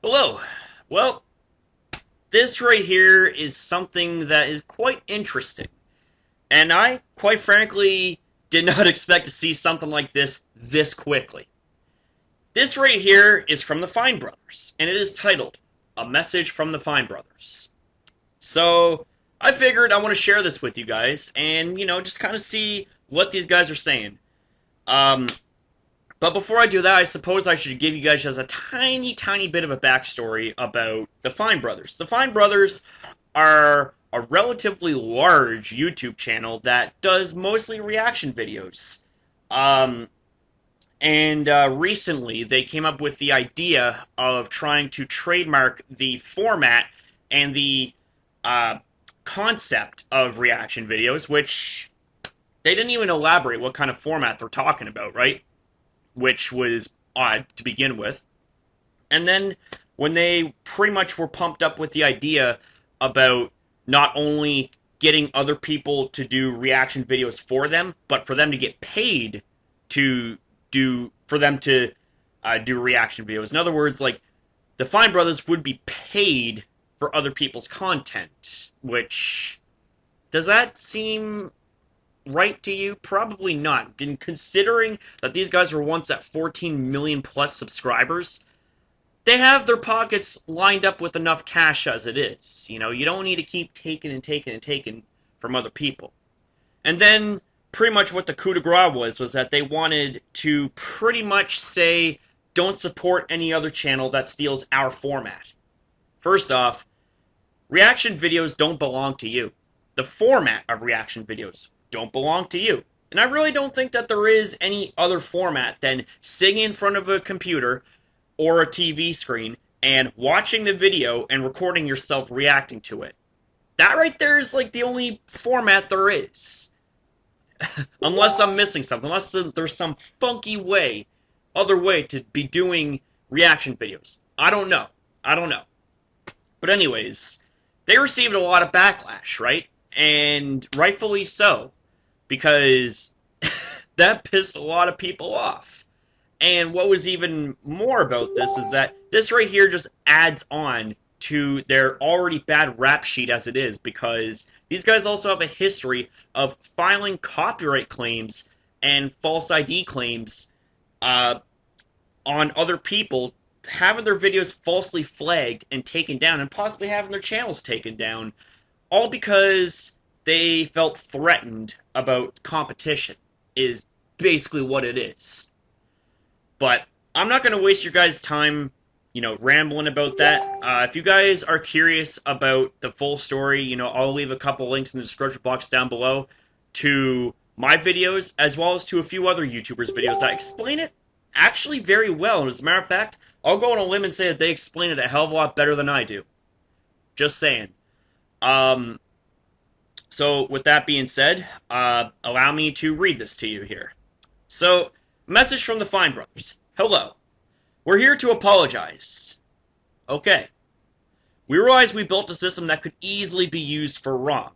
Hello. Well, this right here is something that is quite interesting. And I, quite frankly, did not expect to see something like this quickly. This right here is from the Fine Brothers, and it is titled, A Message from the Fine Brothers. So, I figured I want to share this with you guys, and, just kind of see what these guys are saying. Um, But before I do that, I suppose I should give you guys just a tiny, tiny bit of a backstory about the Fine Brothers. The Fine Brothers are a relatively large YouTube channel that does mostly reaction videos. Um, and recently, they came up with the idea of trying to trademark the format and the uh, concept of reaction videos, which they didn't even elaborate what kind of format they're talking about, right? Which was odd to begin with. And then when they pretty much were pumped up with the idea about not only getting other people to do reaction videos for them, but for them to get paid to do reaction videos. In other words, like the Fine Brothers would be paid for other people's content, which does that seem right to you? Probably not. And considering that these guys were once at 14 million plus subscribers, they have their pockets lined up with enough cash as it is. You don't need to keep taking and taking and taking from other people. And then, pretty much what the coup de grace was that they wanted to pretty much say, don't support any other channel that steals our format. First off, reaction videos don't belong to you. The format of reaction videos don't belong to you. And I really don't think that there is any other format than sitting in front of a computer or a TV screen and watching the video and recording yourself reacting to it. That right there is like the only format there is. Unless I'm missing something. Unless there's some funky other way to be doing reaction videos. I don't know. But anyways, they received a lot of backlash, right? And rightfully so. Because that pissed a lot of people off. And what was even more about this is that this right here just adds on to their already bad rap sheet as it is, because these guys also have a history of filing copyright claims and false ID claims on other people, having their videos falsely flagged and taken down, and possibly having their channels taken down, all because they felt threatened about competition, is basically what it is. But I'm not going to waste your guys' time, rambling about that. If you guys are curious about the full story, I'll leave a couple links in the description box down below to my videos, as well as to a few other YouTubers' videos that explain it actually very well. And as a matter of fact, I'll go on a limb and say that they explain it a hell of a lot better than I do. Just saying. So, with that being said, allow me to read this to you here. So, message from the Fine Brothers. Hello. We're here to apologize. Okay. We realize we built a system that could easily be used for wrong.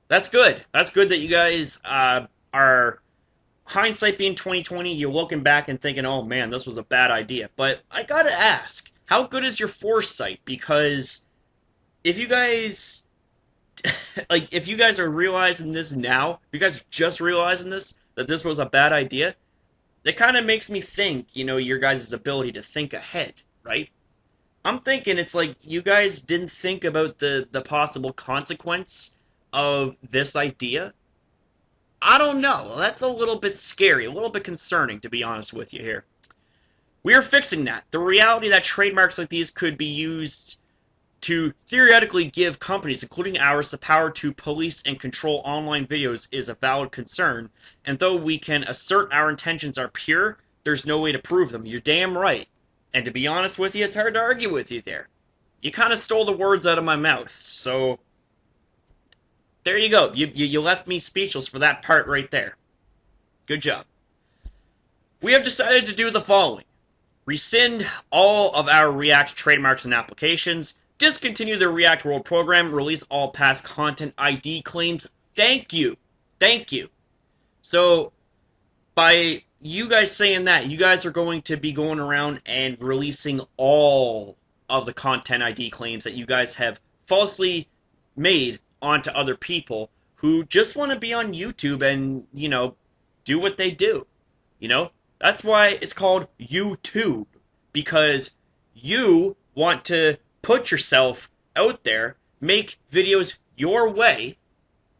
That's good. That's good that you guys are, hindsight being 2020, you're looking back and thinking, oh man, this was a bad idea. But I gotta ask, how good is your foresight? Because if you guys... if you guys are realizing this now, if you guys are just realizing this, that this was a bad idea, it kind of makes me think, your guys' ability to think ahead, right? I'm thinking it's like you guys didn't think about the possible consequence of this idea. I don't know. That's a little bit scary, a little bit concerning, to be honest with you here. We are fixing that. The reality that trademarks like these could be used to theoretically give companies, including ours, the power to police and control online videos is a valid concern, and though we can assert our intentions are pure, there's no way to prove them. You're damn right. And to be honest with you, it's hard to argue with you there. You kind of stole the words out of my mouth, so there you go. You left me speechless for that part right there. Good job. We have decided to do the following. Rescind all of our React trademarks and applications, discontinue the React World program, release all past content ID claims. Thank you. Thank you. So, by you guys saying that, you guys are going to be going around and releasing all of the content ID claims that you guys have falsely made onto other people who just want to be on YouTube and, do what they do. You know? That's why it's called YouTube. Because you want to put yourself out there, make videos your way,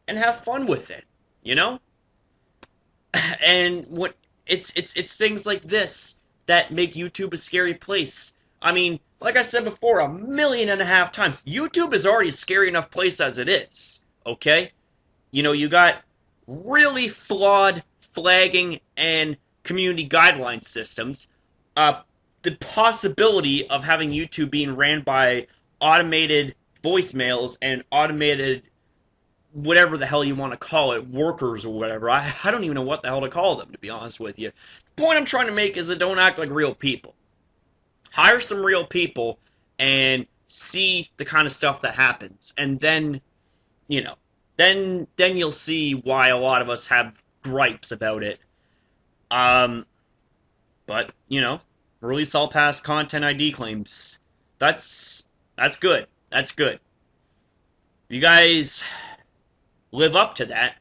and have fun with it. You know? And what it's things like this that make YouTube a scary place. I mean, like I said before, 1.5 million times, YouTube is already a scary enough place as it is. Okay? You got really flawed flagging and community guideline systems. The possibility of having YouTube being ran by automated voicemails and automated whatever the hell you want to call it, workers or whatever. I don't even know what the hell to call them, to be honest with you. The point I'm trying to make is that don't act like real people. Hire some real people and see the kind of stuff that happens. And then, then you'll see why a lot of us have gripes about it. But, release all past content ID claims. That's good. That's good. You guys live up to that,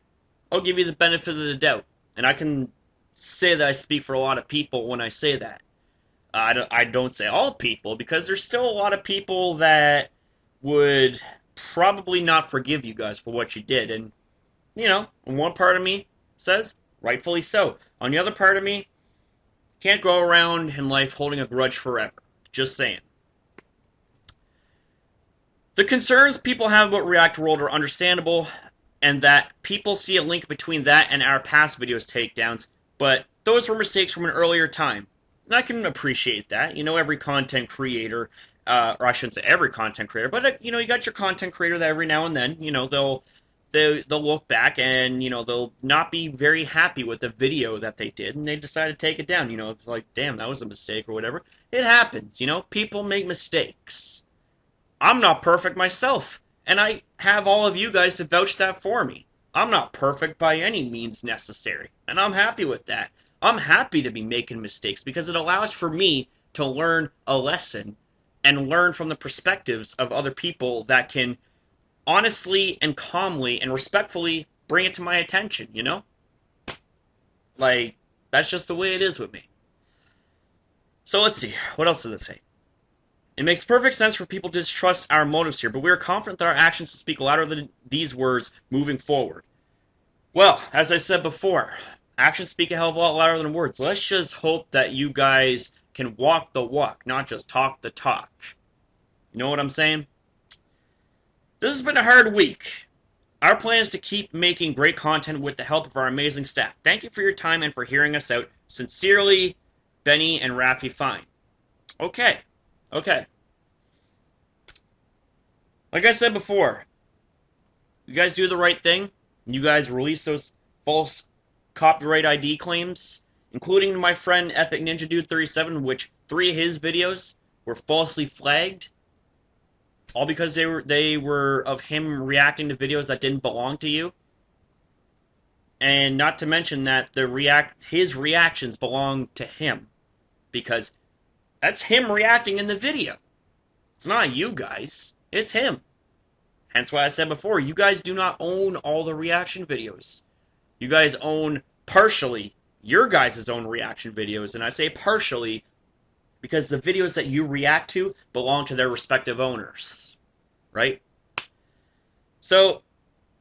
I'll give you the benefit of the doubt. And I can say that I speak for a lot of people when I say that. I don't say all people, because there's still a lot of people that would probably not forgive you guys for what you did. And, one part of me says, rightfully so. On the other part of me, can't go around in life holding a grudge forever. Just saying. The concerns people have about React World are understandable, and that people see a link between that and our past videos takedowns, but those were mistakes from an earlier time. And I can appreciate that. Every content creator, or I shouldn't say every content creator, but you got your content creator that every now and then, they'll look back and, they'll not be very happy with the video that they did, and they decide to take it down. Like, damn, that was a mistake or whatever. It happens, people make mistakes. I'm not perfect myself. And I have all of you guys to vouch that for me. I'm not perfect by any means necessary. And I'm happy with that. I'm happy to be making mistakes because it allows for me to learn a lesson and learn from the perspectives of other people that can honestly and calmly and respectfully bring it to my attention, Like, that's just the way it is with me. So let's see. What else does it say? It makes perfect sense for people to distrust our motives here, but we are confident that our actions will speak louder than these words moving forward. Well, as I said before, actions speak a hell of a lot louder than words. Let's just hope that you guys can walk the walk, not just talk the talk. You know what I'm saying? This has been a hard week. Our plan is to keep making great content with the help of our amazing staff. Thank you for your time and for hearing us out. Sincerely, Benny and Rafi Fine. Okay. Like I said before, you guys do the right thing. You guys release those false copyright ID claims, including my friend Epic Ninja Dude 37, which 3 of his videos were falsely flagged, all because they were of him reacting to videos that didn't belong to you. And not to mention that his reactions belong to him, because that's him reacting in the video. It's not you guys. It's him. Hence why I said before, you guys do not own all the reaction videos. You guys own partially your guys' own reaction videos, and I say partially because the videos that you react to belong to their respective owners. Right? So,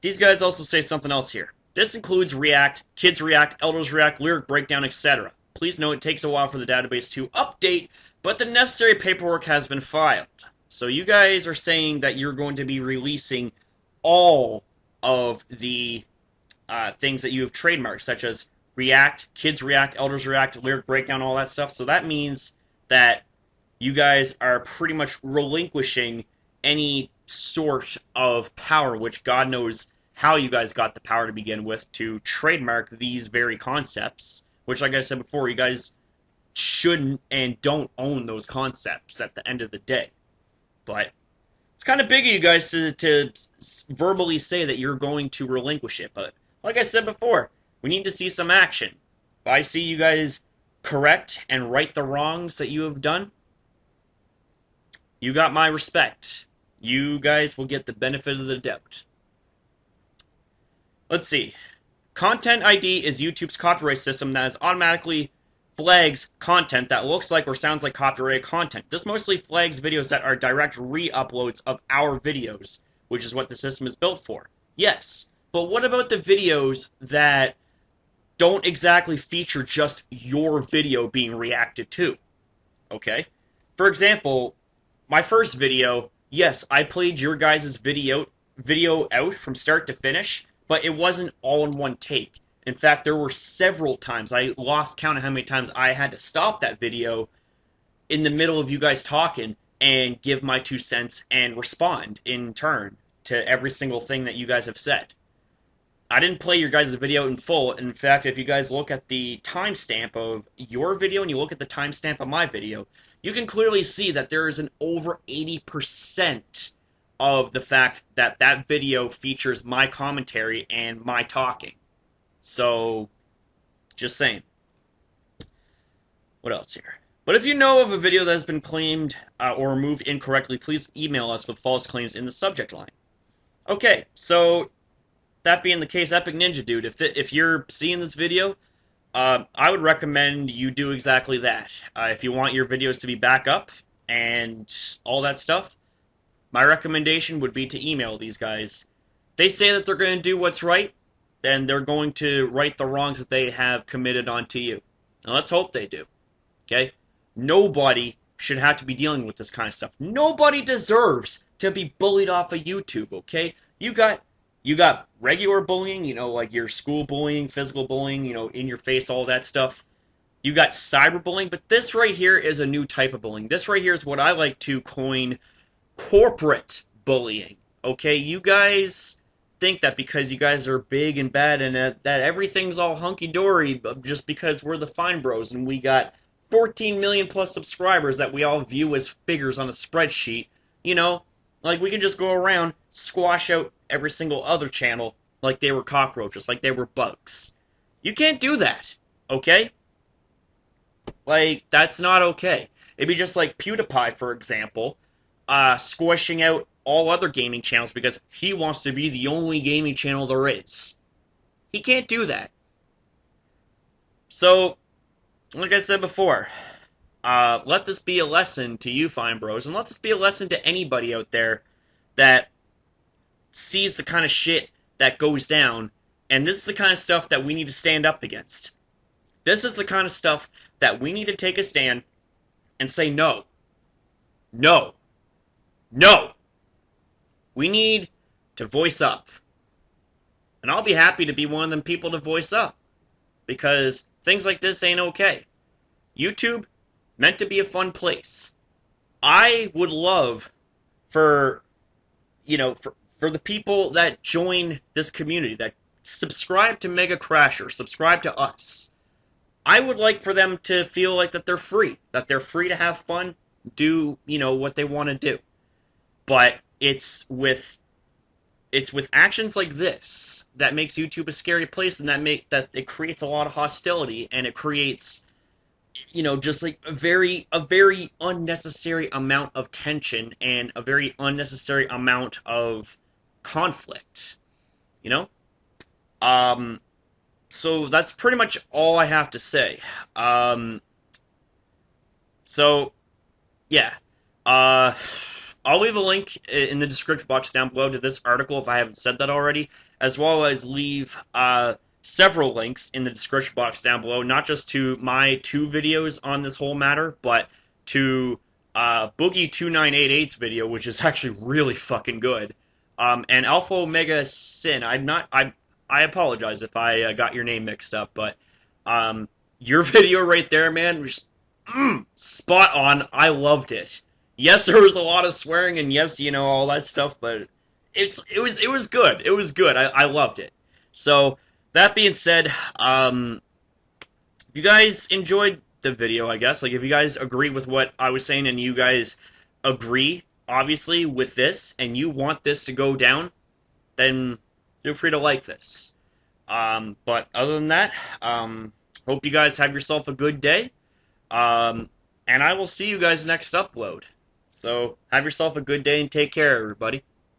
these guys also say something else here. This includes React, Kids React, Elders React, Lyric Breakdown, etc. Please note it takes a while for the database to update, but the necessary paperwork has been filed. So you guys are saying that you're going to be releasing all of the things that you have trademarked, such as React, Kids React, Elders React, Lyric Breakdown, all that stuff. So that means that you guys are pretty much relinquishing any sort of power, which God knows how you guys got the power to begin with to trademark these very concepts, which, like I said before, you guys shouldn't and don't own those concepts at the end of the day. But it's kind of big of you guys to verbally say that you're going to relinquish it. But like I said before, we need to see some action. if I see you guys correct and right the wrongs that you have done, you got my respect. You guys will get the benefit of the doubt. Let's see. Content ID is YouTube's copyright system that automatically flags content that looks like or sounds like copyrighted content. This mostly flags videos that are direct re-uploads of our videos, which is what the system is built for. Yes, but what about the videos that don't exactly feature just your video being reacted to? Okay? For example, my first video, yes, I played your guys' video out from start to finish, but it wasn't all in one take. In fact, there were several times, I lost count of how many times I had to stop that video in the middle of you guys talking and give my 2 cents and respond in turn to every single thing that you guys have said. I didn't play your guys' video in full. In fact, if you guys look at the timestamp of your video and you look at the timestamp of my video, you can clearly see that there is an over 80% of the fact that that video features my commentary and my talking. So, just saying. What else here? But if you know of a video that has been claimed or removed incorrectly, please email us with false claims in the subject line. Okay, so that being the case, Epic Ninja Dude, if you're seeing this video, I would recommend you do exactly that. If you want your videos to be back up and all that stuff, my recommendation would be to email these guys. They say that they're going to do what's right, then they're going to right the wrongs that they have committed onto you. Now let's hope they do. Okay? Nobody should have to be dealing with this kind of stuff. Nobody deserves to be bullied off of YouTube, okay? You got regular bullying, you know, like your school bullying, physical bullying, you know, in your face, all that stuff. You got cyberbullying, but this right here is a new type of bullying. This right here is what I like to coin corporate bullying, okay? You guys think that because you guys are big and bad and that everything's all hunky-dory just because we're the Fine Bros and we got 14 million plus subscribers that we all view as figures on a spreadsheet, you know? Like, we can just go around, squash out every single other channel like they were cockroaches, like they were bugs. You can't do that, okay? Like, that's not okay. It'd be just like PewDiePie, for example, squishing out all other gaming channels because he wants to be the only gaming channel there is. He can't do that. So, like I said before, let this be a lesson to you, Fine Bros, and let this be a lesson to anybody out there that sees the kind of shit that goes down, and this is the kind of stuff that we need to stand up against. This is the kind of stuff that we need to take a stand and say no. No. No! We need to voice up. And I'll be happy to be one of them people to voice up. Because things like this ain't okay. YouTube, meant to be a fun place. I would love for, you know, for the people that join this community, that subscribe to Mega Crasher, subscribe to us. I would like for them to feel like that they're free to have fun, do, you know, what they want to do. But it's with actions like this that makes YouTube a scary place, and that it creates a lot of hostility, and it creates, you know, just like a very unnecessary amount of tension and a very unnecessary amount of conflict, you know? So that's pretty much all I have to say. So, yeah. I'll leave a link in the description box down below to this article if I haven't said that already, as well as leave several links in the description box down below, not just to my 2 videos on this whole matter, but to Boogie2988's video, which is actually really fucking good, and Alpha Omega Sin. I apologize if I got your name mixed up, but your video right there, man, was spot on. I loved it. Yes, there was a lot of swearing, and yes, you know, all that stuff, but it was good. It was good. I loved it. So, that being said, if you guys enjoyed the video, I guess, like, if you guys agree with what I was saying, and you guys agree, obviously, with this, and you want this to go down, then feel free to like this. But other than that, Hope you guys have yourself a good day. And I will see you guys next upload. So have yourself a good day and take care, everybody.